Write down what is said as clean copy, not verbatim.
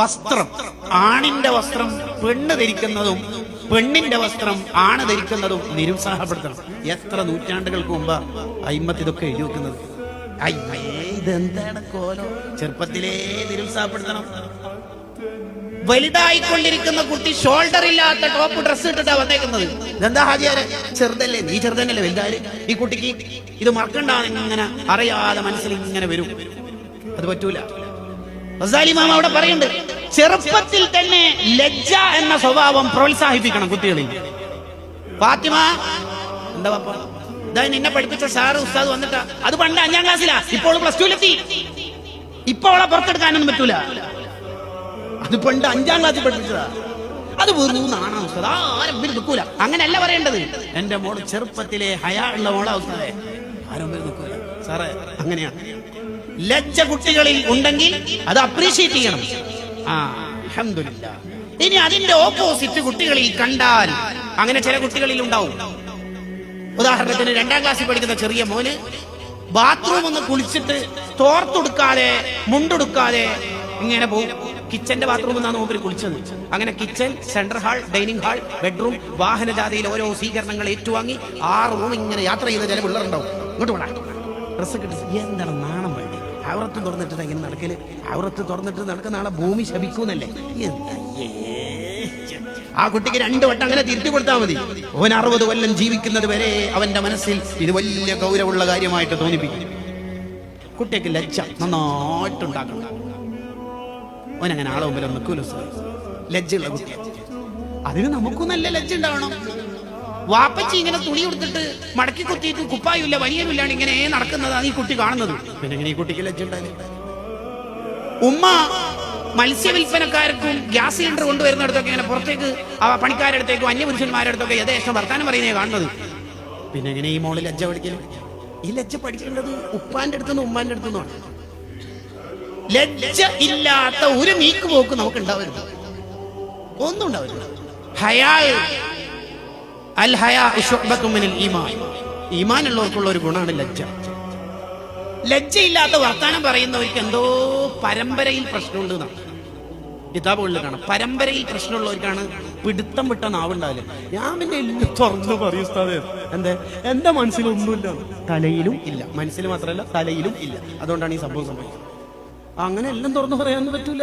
വസ്ത്രം, ആണിന്റെ വസ്ത്രം പെണ്ണ് ധരിക്കുന്നതും പെണ്ണിന്റെ വസ്ത്രം ആണ് ധരിക്കുന്നതും നിരുത്സാഹപ്പെടുത്തണം. എത്ര നൂറ്റാണ്ടുകൾക്ക് മുമ്പ് അയിമത്ത് ഇതൊക്കെ എഴുതി വെക്കുന്നത്. അയ്യേ, ഇതെന്താണ് കോലം? ചെറുപ്പത്തിലേ നിരുത്സാഹപ്പെടുത്തണം. വലുതായിക്കൊണ്ടിരിക്കുന്ന കുട്ടി ഷോൾഡർ ഇല്ലാത്ത ടോപ്പ് ഡ്രസ് ഇട്ടിട്ടാ വന്നേക്കുന്നത്. ഇതെന്താ ഹാജിയാരെ, ചെറുതല്ലേ? നീ ചെറുതന്നല്ലേ വലുതാര്? ഈ കുട്ടിക്ക് ഇത് മറക്കണ്ടാന്ന് ഇങ്ങനെ അറിയാതെ മനസ്സിൽ ഇങ്ങനെ വരും. അത് പറ്റൂല. ഗസാലി മാമ അവിടെ പറയുന്നുണ്ട്, ചെറുപ്പത്തിൽ തന്നെ ലജ്ജ എന്ന സ്വഭാവം പ്രോത്സാഹിപ്പിക്കണം കുട്ടികളിൽ. ഫാത്തിമ, എന്താ പാപ്പ, ഇതാ നിന്നെ പഠിപ്പിച്ച സാറ് ഉസ്താദ് വന്നിട്ടാ. അത് പണ്ട് 5ാം ക്ലാസ്സിലാ, ഇപ്പോൾ +2-ലെത്തി. ഇപ്പൊ അവളെ പുറത്തെടുക്കാനൊന്നും പറ്റൂല. അത് പണ്ട് 5ാം ക്ലാസ്സിൽ പഠിപ്പിച്ചതാ. അത് വെറും നാണാണ് ഉസ്താദ്, ആരും നിൽക്കൂല. അങ്ങനെയല്ല പറയേണ്ടത്. എന്റെ മോള് ചെറുപ്പത്തിലെ ഹയാ ഉള്ള മോളാ ഉസ്താദേ, ആരും നിൽക്കൂല സാറേ. അങ്ങനെയാണ്. ലജ്ജ കുട്ടികളിൽ ഉണ്ടെങ്കിൽ അത് അപ്രീഷിയേറ്റ് ചെയ്യണം. അൽഹംദുലില്ലാ. ഇനി അതിന്റെ ഓപ്പോസിറ്റ് കുട്ടികളിൽ കണ്ടാൽ, അങ്ങനെ ചില കുട്ടികളിൽ ഉണ്ടാവും. ഉദാഹരണത്തിന് 2ാം ക്ലാസ്സിൽ പഠിക്കുന്ന ചെറിയ മോന് ബാത്റൂം ഒന്ന് കുളിച്ചിട്ട് തോർത്തെടുക്കാതെ മുണ്ടെടുക്കാതെ ഇങ്ങനെ പോകും. കിച്ചന്റെ ബാത്റൂം എന്നാണ് മൂപ്പര് കുളിച്ചത്. അങ്ങനെ kitchen, central hall, dining hall, bedroom, വാഹനജാഥയിൽ ഓരോ സ്വീകരണങ്ങൾ ഏറ്റുവാങ്ങി 6 റൂം ഇങ്ങനെ യാത്ര ചെയ്ത ചില പിള്ളേരുണ്ടാവും. ഇങ്ങോട്ട് വേണം ഡ്രസ്സ് കിട്ടി. എന്താണ് നാണം വേണ്ടി? ഔറത്ത് തുറന്നിട്ട് ഇങ്ങനെ നടക്കല്. ഔറത്ത് തുറന്നിട്ട് നടക്കുന്ന ആളെ ഭൂമി ശപിക്കൂന്നല്ലേ? ആ കുട്ടിക്ക് 2 വട്ടം അങ്ങനെ തിരുത്തി കൊടുത്താൽ മതി. അവൻ 60 കൊല്ലം ജീവിക്കുന്നത് വരെ അവന്റെ മനസ്സിൽ ഇത് വലിയ ഗൗരവമുള്ള കാര്യമായിട്ട് തോന്നിപ്പിക്കും. കുട്ടിക്ക് ലജ്ജ നന്നായിട്ടുണ്ടാക്കണം. അവനങ്ങനെ ആളെ മുമ്പിൽ നിൽക്കൂല. ലജ്ജയുള്ള കുട്ടി, അതിന് നമുക്കും നല്ല ലജ്ജ ഉണ്ടാവണം. വാപ്പച്ചി ഇങ്ങനെ തുണി കൊടുത്തിട്ട് മടക്കി കുത്തിയിട്ട് കുപ്പായില്ല വലിയനില്ലാണ്ട് ഇങ്ങനെ നടക്കുന്നതാണ് ഈ കുട്ടി കാണുന്നത്. പിന്നെ ഇങ്ങനെ ഈ കുട്ടിക്ക് ലജ്ജ ഉണ്ടായില്ല. ഉമ്മ മത്സ്യവില്പനക്കാർക്കും ഗ്യാസ് സിലിണ്ടർ കൊണ്ടുവരുന്നിടത്തൊക്കെ ഇങ്ങനെ പുറത്തേക്ക് പണിക്കാരുടെ അടുത്തേക്കും അന്യപുരുഷന്മാരുടെ അടുത്തൊക്കെ യഥേഷ്ടം വർത്താനം പറയുന്നേ കാണുന്നത്. പിന്നെ എങ്ങനെ ഈ മോള് ലജ്ജ പഠിക്കലും? ഈ ലജ്ജ പഠിക്കേണ്ടത് ഉപ്പാന്റെ അടുത്തുനിന്ന് ഉമ്മാന്റെ അടുത്തുനിന്നാണ്. ലജ്ജ ഇല്ലാത്ത ഒരു നീക്കുപോക്ക് നമുക്ക് ഉണ്ടാവരുത്, ഒന്നും ഉണ്ടാവരുത്. ഹയാ, അൽ ഹയാ ശുഅബത്തുൻ മിനൽ ഈമാൻ. ഈമാൻ ഉള്ളവർക്കുള്ള ഒരു ഗുണമാണ് ലജ്ജ. ലജ്ജയില്ലാത്ത വർത്താനം പറയുന്നവർക്ക് എന്തോ പരമ്പരയിൽ പ്രശ്നമുണ്ട് എന്നാണ് കിതാബുകളിൽ കാണാം. പരമ്പരയിൽ പ്രശ്നമുള്ളവർക്കാണ് പിടുത്തം വിട്ട നാവുണ്ടാവില്ല. ഞാൻ പിന്നെ എല്ലാം തുറന്നു പറയും ഉസ്താദേ. എന്റെ മനസ്സിലൊന്നുമില്ല, തലയിലും ഇല്ല. മനസ്സിൽ മാത്രമല്ല തലയിലും ഇല്ല. അതുകൊണ്ടാണ് ഈ സംഭവം സംഭവിക്കുന്നത്. അങ്ങനെ എല്ലാം തുറന്നു പറയാനൊന്നും പറ്റൂല.